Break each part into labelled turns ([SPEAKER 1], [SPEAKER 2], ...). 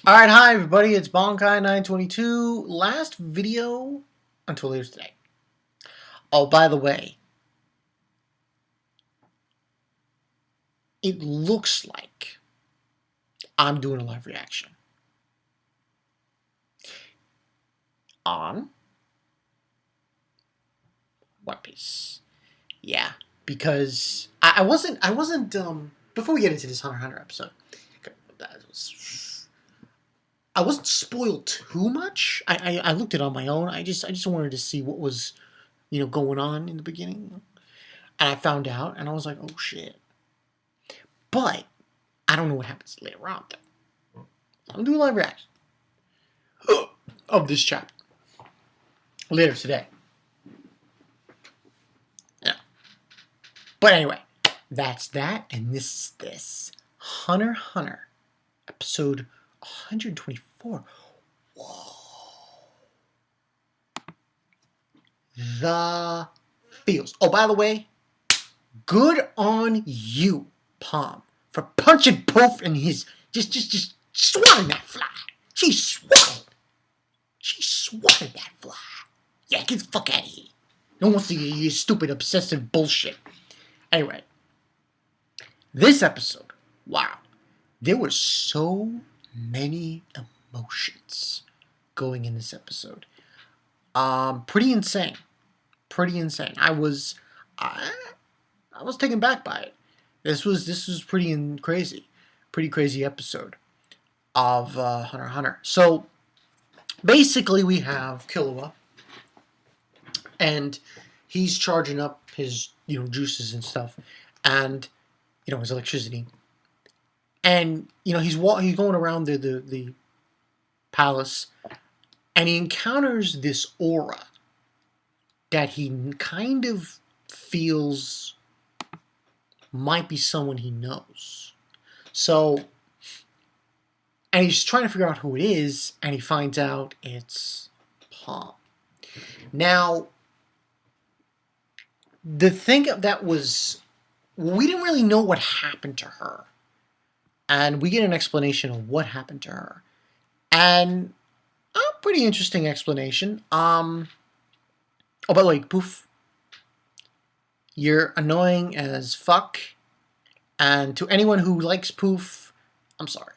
[SPEAKER 1] Alright, hi everybody, it's Bonkai922. Last video until later today. Oh, by the way, it looks like I'm doing a live reaction on One Piece. Yeah, because I wasn't, before we get into this Hunter episode, I wasn't spoiled too much. I looked it on my own. I just wanted to see what was, going on in the beginning. And I found out, and I was like, oh shit. But I don't know what happens later on. I'm doing a live reaction of this chapter later today. Yeah. But anyway, that's that, and this is this Hunter episode 124. Whoa. The feels. Oh, by the way, good on you, Palm, for punching Pouf in his just swatting that fly. She swatted that fly. Yeah, get the fuck out of here. No one wants to hear your stupid obsessive bullshit. Anyway, this episode, wow, there were so many emotions going in this episode. Pretty insane. I was taken back by it. This was pretty crazy episode of Hunter. So basically, we have Killua, and he's charging up his juices and stuff, and his electricity, and he's going around the palace, and he encounters this aura that he kind of feels might be someone he knows. So, and he's trying to figure out who it is, and he finds out it's Palm. Now, the thing that was, we didn't really know what happened to her, and we get an explanation of what happened to her, and a pretty interesting explanation. Oh, by the way, Pouf, you're annoying as fuck, and to anyone who likes Pouf, I'm sorry.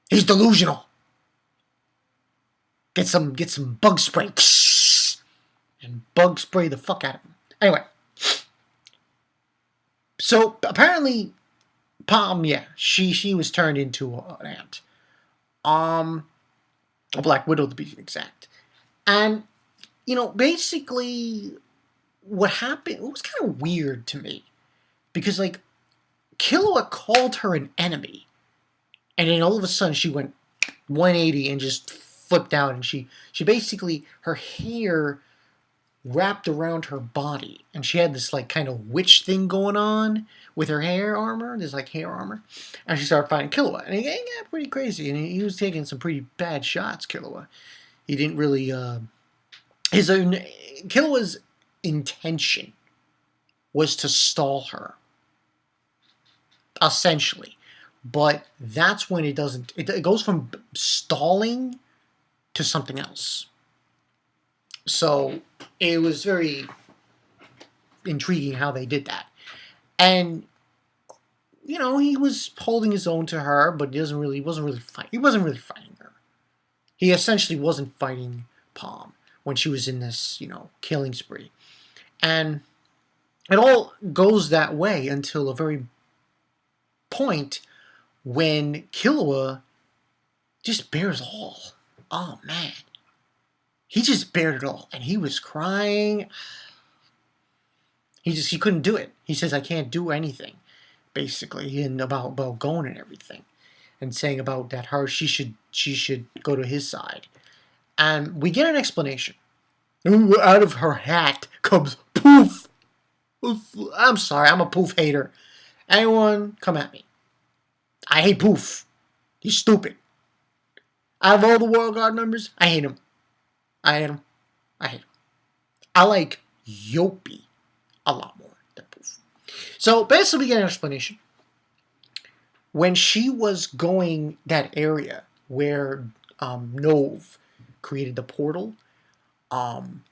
[SPEAKER 1] He's delusional. Get some bug spray, and bug spray the fuck out of him. Anyway, so apparently, Palm, yeah, she was turned into an ant, a Black Widow to be exact, and basically, what happened, it was kind of weird to me, because, like, Killua called her an enemy, and then all of a sudden she went 180 and just flipped out, and she basically, her hair wrapped around her body, and she had this, like, kind of witch thing going on with her hair armor, this, like, hair armor, and she started fighting Killua, and he got pretty crazy, and he was taking some pretty bad shots, Killua. He didn't really, Killua's intention was to stall her, essentially, but that's when it doesn't. It goes from stalling to something else. So it was very intriguing how they did that, and he was holding his own to her, but he wasn't really fighting her. He essentially wasn't fighting Palm when she was in this, killing spree. And it all goes that way until a very point when Killua just bears all. Oh, man. He just bared it all. And he was crying. He couldn't do it. He says, I can't do anything, basically, and about going and everything. And saying about that she should go to his side. And we get an explanation. Out of her hat comes Pouf. I'm sorry, I'm a Pouf hater. Anyone, come at me. I hate Pouf. He's stupid. Out of all the World Guard members, I hate him. I like Yopi a lot more than Pouf. So basically, we get an explanation. when she was going that area where Nove created the portal, um,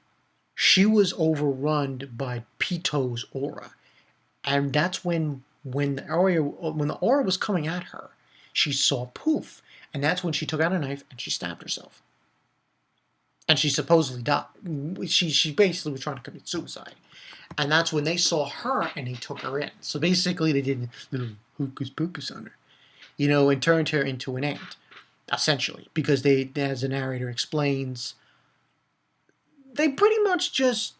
[SPEAKER 1] she was overrun by Pito's aura, and that's when the aura was coming at her, she saw Pouf, and that's when she took out a knife and she stabbed herself, and she supposedly died. She basically was trying to commit suicide, and that's when they saw her and they took her in. So basically, they did a little hocus pocus on her, and turned her into an ant, essentially, because they, as the narrator explains, they pretty much just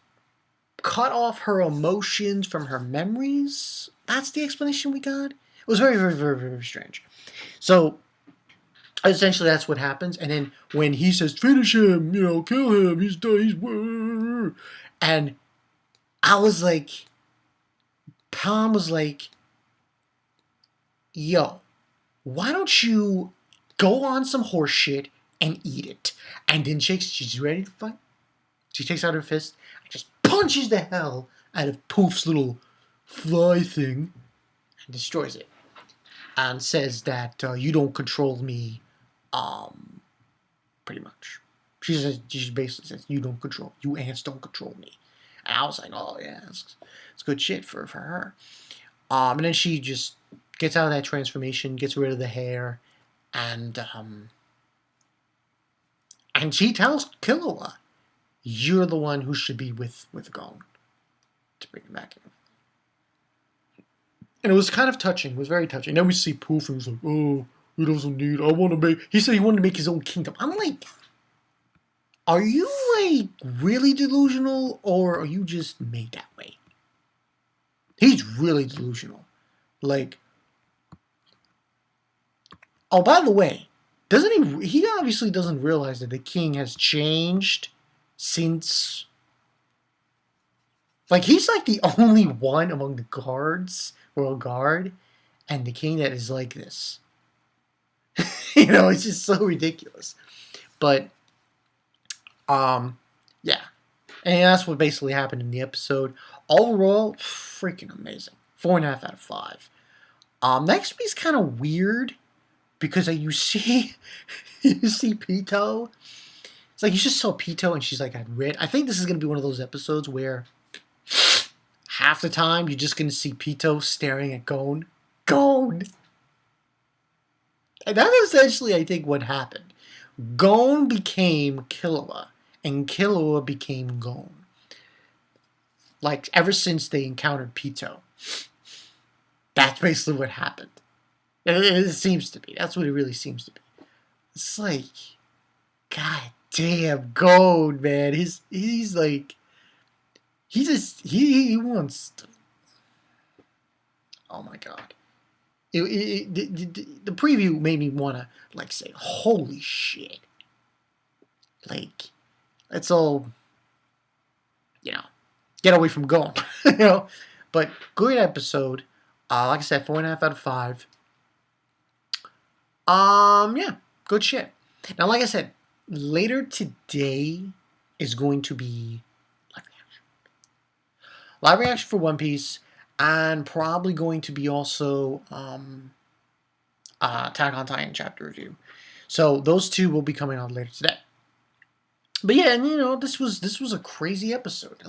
[SPEAKER 1] cut off her emotions from her memories. That's the explanation we got. It was very, very, very, very strange. So essentially, that's what happens. And then when he says, "Finish him," kill him, he's done. And I was like, Palm was like, "Yo, why don't you go on some horse shit and eat it?" And then she's ready to fight. She takes out her fist and just punches the hell out of Poof's little fly thing and destroys it. And says that you don't control me, pretty much. She basically says, you ants don't control me. And I was like, oh yeah, it's good shit for her. And then she just gets out of that transformation, gets rid of the hair, and she tells Killua, "You're the one who should be with Gon to bring him back." And it was kind of touching. It was very touching. Then we see Poof and he's like, "Oh, he doesn't need. He said he wanted to make his own kingdom." I'm like, are you like really delusional, or are you just made that way? He's really delusional. Like, oh, by the way, doesn't he? He obviously doesn't realize that the king has changed since. Like, he's like the only one among the guards, royal guard, and the king that is like this. It's just so ridiculous. But, yeah. And that's what basically happened in the episode. Overall, freaking amazing. 4.5 out of 5. Next piece kind of weird because you see Pito. It's like you just saw Pito and she's like, "I'd read." I think this is gonna be one of those episodes where half the time you're just gonna see Pito staring at Gon. And that is essentially, I think, what happened. Gon became Killua, and Killua became Gon. Like, ever since they encountered Pito. That's basically what happened. It seems to be. That's what it really seems to be. It's like, god damn, Gon, man. He's like, he wants to, oh my god. The preview made me want to, like, say, holy shit. Like, let's all, get away from Gon. But good episode. Like I said, 4.5 out of 5. Yeah, good shit. Now, like I said, later today is going to be live reaction for One Piece, and probably going to be also Attack on Titan chapter review. So those two will be coming out later today. But yeah, and this was a crazy episode.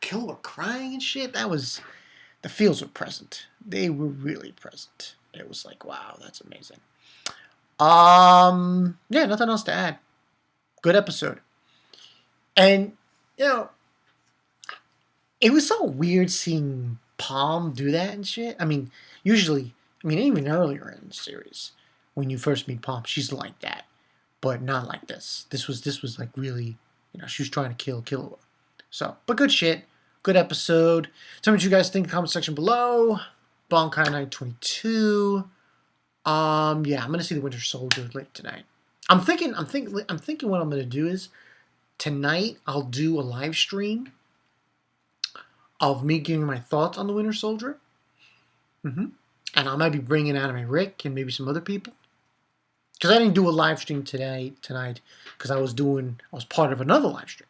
[SPEAKER 1] Killua crying and shit. The feels were present. They were really present. It was like, wow, that's amazing. Yeah, nothing else to add. Good episode. And it was so weird seeing Palm do that and shit. I mean, usually, even earlier in the series, when you first meet Palm, she's like that, but not like this. This was like really, she was trying to kill Killua. So, but good shit. Good episode. Tell me what you guys think in the comment section below. Bankai 922. Yeah, I'm gonna see the Winter Soldier later tonight. I'm thinking what I'm gonna do is tonight I'll do a live stream of me giving my thoughts on the Winter Soldier. And I might be bringing Anime Rick and maybe some other people. Because I didn't do a live stream tonight because I was part of another live stream.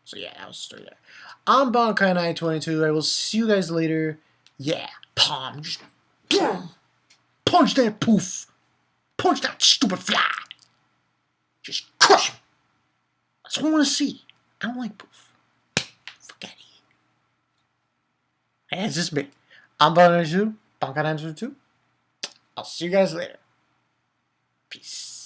[SPEAKER 1] So yeah, that was straight there. I'm Bankai 922. I will see you guys later. Yeah, Palm. Just boom. Punch that poof. Punch that stupid fly. Just crush him. That's what I want to see. I don't like poof. Forget it. And it's just me. I'm Hunterxhunter 2. I'll see you guys later. Peace.